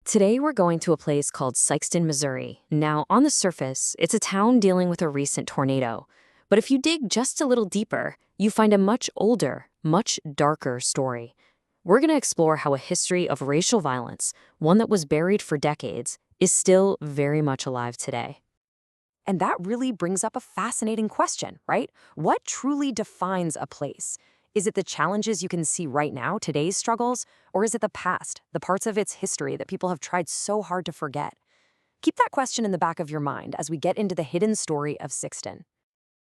Today we're going to a place called Sikeston, Missouri. Now, on the surface, it's a town dealing with a recent tornado. But if you dig just a little deeper, you find a much older, much darker story. We're going to explore how a history of racial violence, one that was buried for decades, is still very much alive today. And that really brings up a fascinating question, right? What truly defines a place? Is it the challenges you can see right now, today's struggles, or is it the past, the parts of its history that people have tried so hard to forget? Keep that question in the back of your mind as we get into the hidden story of Sikeston.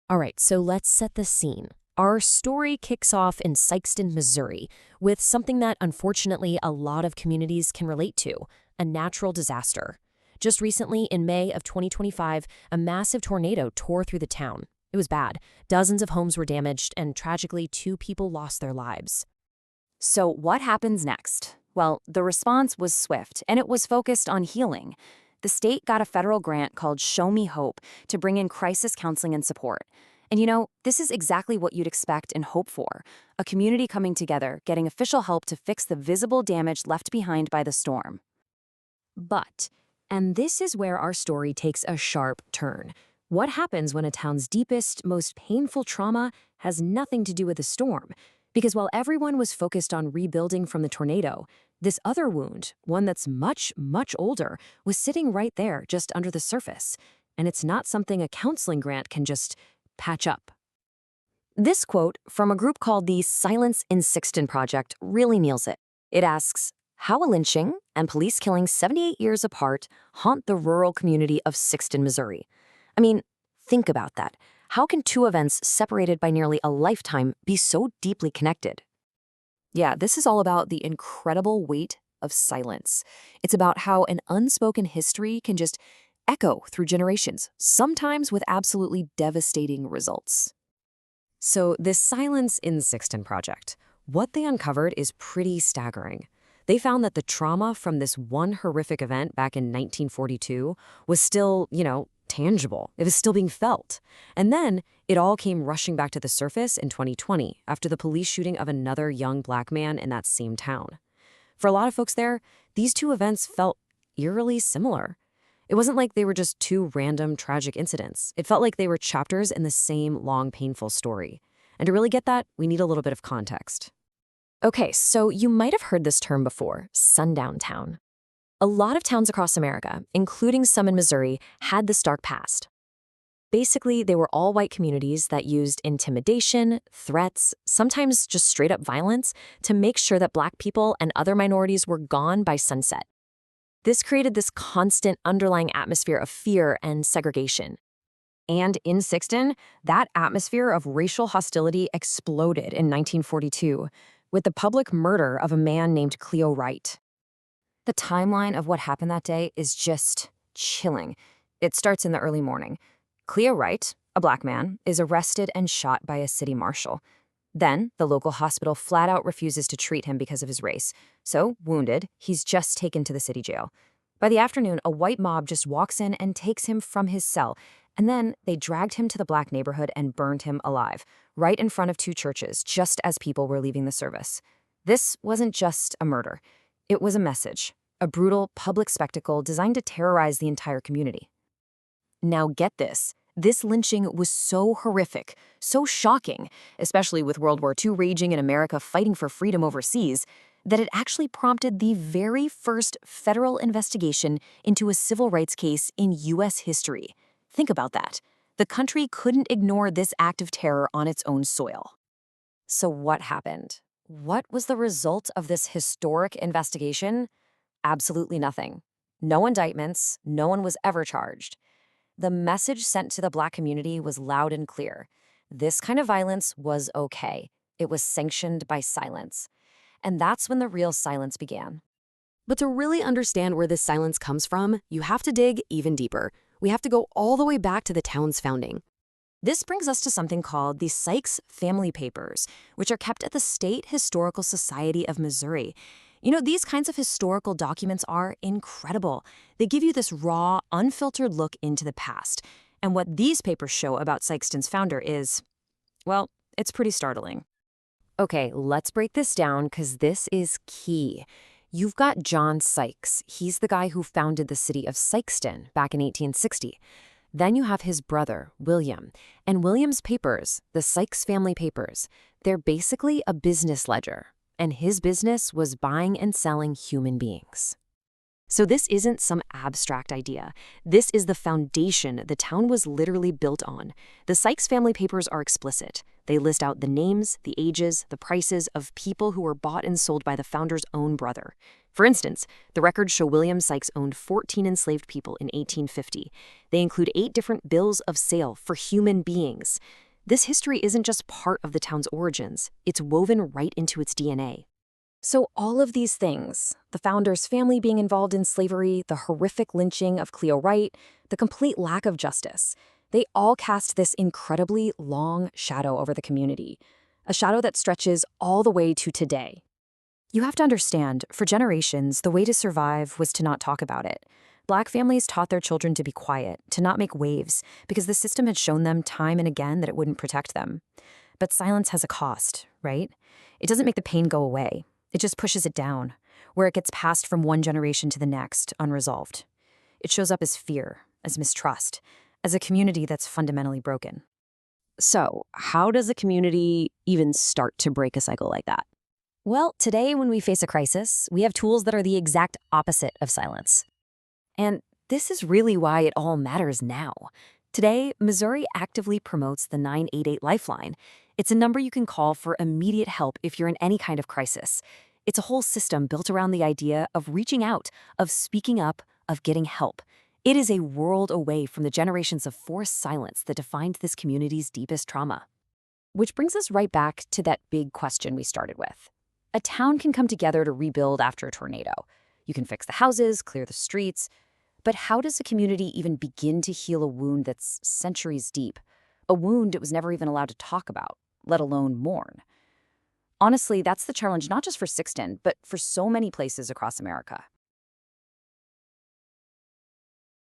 All right, so let's set the scene. Our story kicks off in Sikeston, Missouri, with something that unfortunately a lot of communities can relate to, a natural disaster. Just recently, in May of 2025, a massive tornado tore through the town. It was bad. Dozens of homes were damaged, and tragically, 2 people lost their lives. So what happens next? Well, the response was swift, and it was focused on healing. The state got a federal grant called Show Me Hope to bring in crisis counseling and support. And this is exactly what you'd expect and hope for, a community coming together, getting official help to fix the visible damage left behind by the storm. And this is where our story takes a sharp turn. What happens when a town's deepest, most painful trauma has nothing to do with the storm? Because while everyone was focused on rebuilding from the tornado, this other wound, one that's much, much older, was sitting right there just under the surface. And it's not something a counseling grant can just patch up. This quote from a group called the Silence in Sikeston Project really nails it. It asks, how a lynching and police killings 78 years apart haunt the rural community of Sikeston, Missouri. I mean, think about that. How can 2 events separated by nearly a lifetime be so deeply connected? Yeah, this is all about the incredible weight of silence. It's about how an unspoken history can just echo through generations, sometimes with absolutely devastating results. So, this Silence in Sikeston project, what they uncovered is pretty staggering. They found that the trauma from this one horrific event back in 1942 was still, tangible. It was still being felt. And then it all came rushing back to the surface in 2020 after the police shooting of another young Black man in that same town. For a lot of folks there, these 2 events felt eerily similar. It wasn't like they were just 2 random tragic incidents. It felt like they were chapters in the same long, painful story. And to really get that, we need a little bit of context. Okay, so you might have heard this term before, sundown town. A lot of towns across America, including some in Missouri, had this dark past. Basically, they were all white communities that used intimidation, threats, sometimes just straight-up violence, to make sure that Black people and other minorities were gone by sunset. This created this constant underlying atmosphere of fear and segregation. And in Sikeston, that atmosphere of racial hostility exploded in 1942 with the public murder of a man named Cleo Wright. The timeline of what happened that day is just chilling. It starts in the early morning. Cleo Wright, a Black man, is arrested and shot by a city marshal. Then, the local hospital flat out refuses to treat him because of his race. So, wounded, he's just taken to the city jail. By the afternoon, a white mob just walks in and takes him from his cell. And then they dragged him to the Black neighborhood and burned him alive, right in front of 2 churches, just as people were leaving the service. This wasn't just a murder. It was a message, a brutal public spectacle designed to terrorize the entire community. Now get this. This lynching was so horrific, so shocking, especially with World War II raging and America fighting for freedom overseas, that it actually prompted the very first federal investigation into a civil rights case in U.S. history. Think about that. The country couldn't ignore this act of terror on its own soil. So what happened? What was the result of this historic investigation? Absolutely nothing. No indictments, no one was ever charged. The message sent to the Black community was loud and clear. This kind of violence was okay. It was sanctioned by silence. And that's when the real silence began. But to really understand where this silence comes from, you have to dig even deeper. We have to go all the way back to the town's founding. This brings us to something called the Sikes family papers, which are kept at the State Historical Society of Missouri. These kinds of historical documents are incredible. They give you this raw, unfiltered look into the past. And what these papers show about Sikeston's founder is, well, it's pretty startling. Okay, let's break this down because this is key. You've got John Sikes. He's the guy who founded the city of Sikeston back in 1860. Then you have his brother, William. And William's papers, the Sikes family papers, they're basically a business ledger. And his business was buying and selling human beings. So this isn't some abstract idea. This is the foundation the town was literally built on. The Sikes family papers are explicit. They list out the names, the ages, the prices of people who were bought and sold by the founder's own brother. For instance, the records show William Sikes owned 14 enslaved people in 1850. They include 8 different bills of sale for human beings. This history isn't just part of the town's origins. It's woven right into its DNA. So all of these things, the founder's family being involved in slavery, the horrific lynching of Cleo Wright, the complete lack of justice, they all cast this incredibly long shadow over the community, a shadow that stretches all the way to today. You have to understand, for generations, the way to survive was to not talk about it. Black families taught their children to be quiet, to not make waves, because the system had shown them time and again that it wouldn't protect them. But silence has a cost, right? It doesn't make the pain go away. It just pushes it down, where it gets passed from one generation to the next, unresolved. It shows up as fear, as mistrust, as a community that's fundamentally broken. So, how does a community even start to break a cycle like that? Well, today when we face a crisis, we have tools that are the exact opposite of silence. And this is really why it all matters now. Today, Missouri actively promotes the 988 Lifeline. It's a number you can call for immediate help if you're in any kind of crisis. It's a whole system built around the idea of reaching out, of speaking up, of getting help. It is a world away from the generations of forced silence that defined this community's deepest trauma. Which brings us right back to that big question we started with. A town can come together to rebuild after a tornado. You can fix the houses, clear the streets. But how does a community even begin to heal a wound that's centuries deep? A wound it was never even allowed to talk about, let alone mourn. Honestly, that's the challenge not just for Sikeston, but for so many places across America.